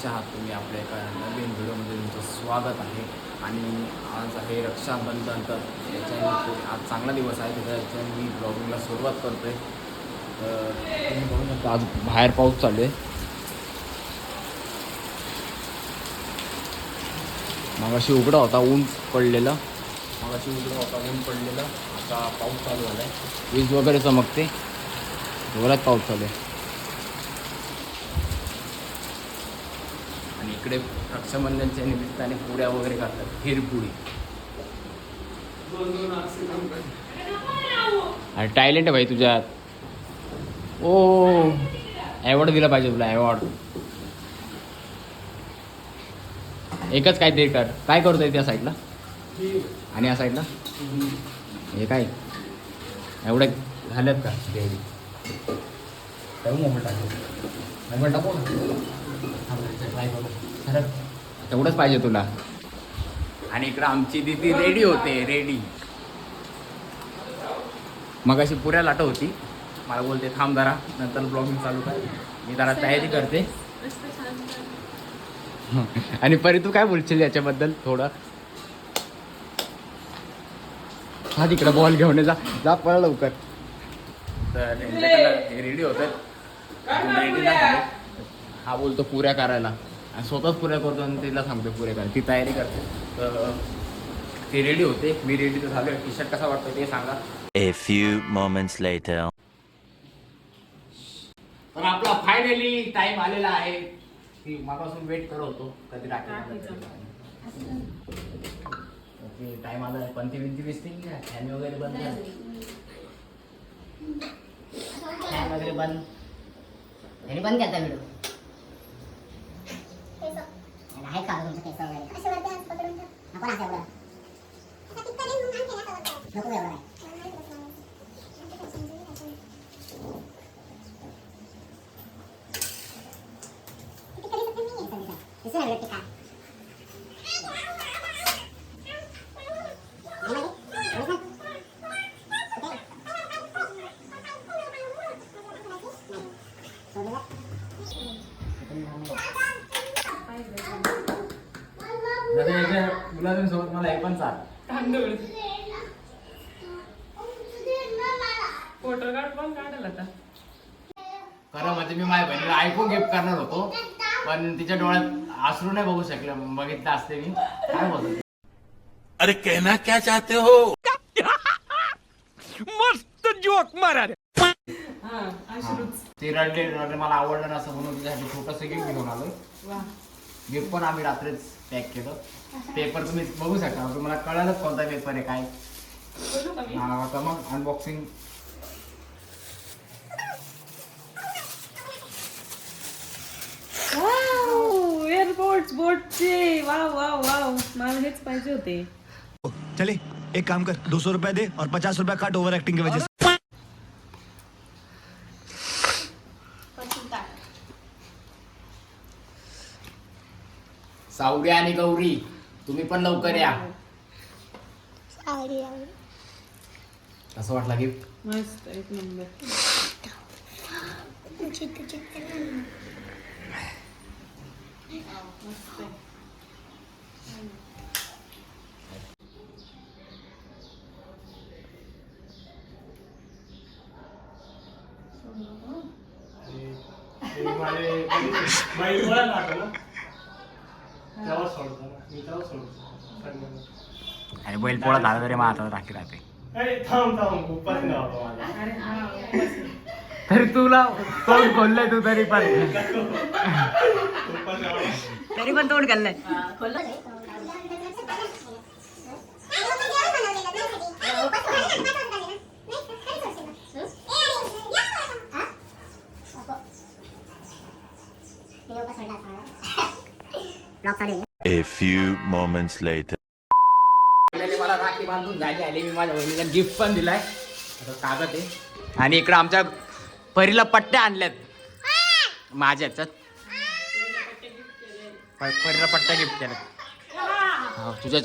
कशा आहात तुम्ही? आपल्या एका नवीन व्हिडिओमध्ये तुमचं स्वागत आहे. आणि आज आहे रक्षाबंधन, तर याच्याने आज चांगला दिवस आहे, त्याच्याने मी ब्लॉगिंगला सुरुवात करतो आहे. तर तुम्ही बघू शकता आज बाहेर पाऊस चालू आहे. मगाशी उघडा होता, ऊन पडलेलं. आता पाऊस चालू झाला आहे, वीज वगैरे चमकते, जोरात पाऊस चालू आहे. आणि इकडे रक्षाबंधनच्या निमित्ताने पुऱ्या वगैरे करतात, खीरपुरी. अरे टॅलेंट आहे भाई तुझ्यात. ओ अवॉर्ड दिला पाहिजे तुला, अवॉर्ड. एकच काहीतरी कर. काय करतोय त्या साईडला आणि या साईडला? हे काय एवढं झाल्यात का देवी? मोबाईल टाकू ट्राय करू. खरं तेवढंच पाहिजे तुला. आणि इकडं आमची दीदी रेडी होते, रेडी. मग अशी पुऱ्या लाट होती, मला बोलते थांब जरा, नंतर ब्लॉगिंग चालू कर. मी जरा तयारी करते. आणि परी तू काय बोलशील याच्याबद्दल थोडं? हा तिकडे बॉल घेऊन जा, जा पळ लवकर. तर रेडी होतात, रेडी नाही झाले. हा बोलतो पुऱ्या करायला, आणि स्वतःच पुऱ्या करतो आणि तिला सांगतो पुऱ्या करायला. ती तयारी करते, तर ती रेडी होते, मी रेडी तर झालो. टी शर्ट कसा वाटतो ते सांगा. A few moments later. तर आपला फायनली टाइम आलेला आहे. ती मागापासून वेट करत होतो कधी टाइम आला आहे. पण ती विंती दिसते की नाही, फॅन वगैरे बंद फॅन वगैरे बंद त्यांनी बंद केला व्हिडिओ. आहे का तुमचं केस वगैरे? नको ना एवढं, नको एवढं आहे. गुलाबी सोबत मला हे पण चाल तांदूळ फोटो काढ पण काढायला आता. खरं म्हणजे मी माझ्या बहिणीला आयफोन गिफ्ट करणार होतो, पण तिच्या डोळ्यात आसरू नाही बघू शकलं. बघितलं असते मी. काय बोलतो? अरे कहना क्या चाहते हो? मस्त जोक मारा रे. ते रडले, मला आवडलं नसं म्हणून तिच्यासाठी छोटंसं गिफ्ट घेऊन आलोय. गिफ्ट पण आम्ही रात्रीच पॅक केलं. पेपर तुम्ही बघू शकता, तुम्हाला कळालंच कोणता पेपर आहे काय. हा आता मग अनबॉक्सिंग. एअरपोर्ट बोटचे. वाव वाव वाव, मला हेच पाहिजे होते. चले एक काम कर, 200 रुपया दे और 50 रुपया काट ओवर एक्टिंग की वजह से. सावरी आणि गौरी, तुम्ही पण लवकर या. कसं वाटलं गिफ्ट? मस्त, एक नंबर. आणि बैल पोळा झाला तरी मग आता राखी राहते. तरी तुला तोंड खोललंय तू, तरी पण तोंड घाललंय. A few moments later. मला राखी बांधून झाली आली. मी माझ्या बहिणीला गिफ्ट पण दिलाय. आता कागद आहे. आणि इकडं आमच्या परीला पट्ट्या आणल्यात माझ्या ह्याच्यात. परीला पट्ट्या गिफ्ट केल्यात तुझ्या.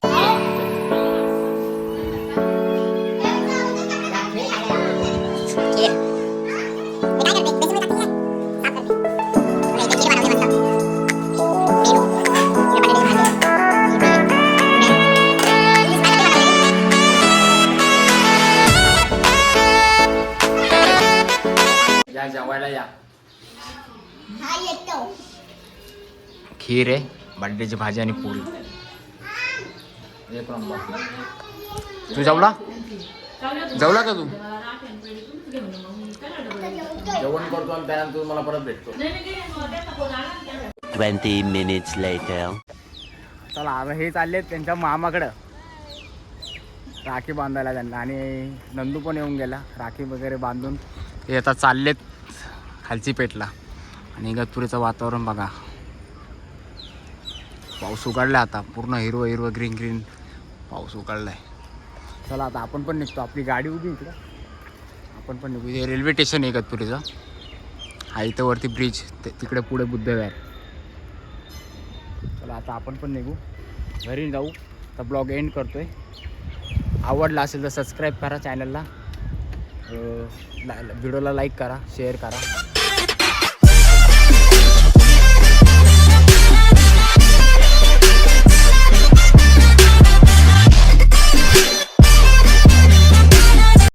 जेवायला या. हा येतो. खीर आहे, बटाट्याची भाजी आणि पोळी. एक नंबर. तू जेवला का तू? जेवण करतो आणि त्यानंतर मला परत भेटतो. 20 minutes later. चला आता हे चाललेत त्यांच्या मामाकडं राखी बांधायला त्यांना. आणि नंदू पण येऊन गेला राखी वगैरे बांधून. हे आता चाललेत खालची पेठला. आणि इगतपुरीचं वातावरण बघा, पाऊस उघडला आता पूर्ण हिरवं हिरवं ग्रीन ग्रीन पाऊस उघडला आहे. चला आता आपण पण निघतो. आपली गाडी उभी इकडं, आपण पण निघू. हे रेल्वे स्टेशन आहे इगतपुरीचं. हा इथं वरती ब्रिज, तिकडे पुढे बुद्धविहार. चला आता आपण पण निघू, घरी जाऊ. तर ब्लॉग एंड करतोय. आवडला असेल तर सबस्क्राईब करा चॅनलला, व्हिडिओला लाईक करा, शेअर करा.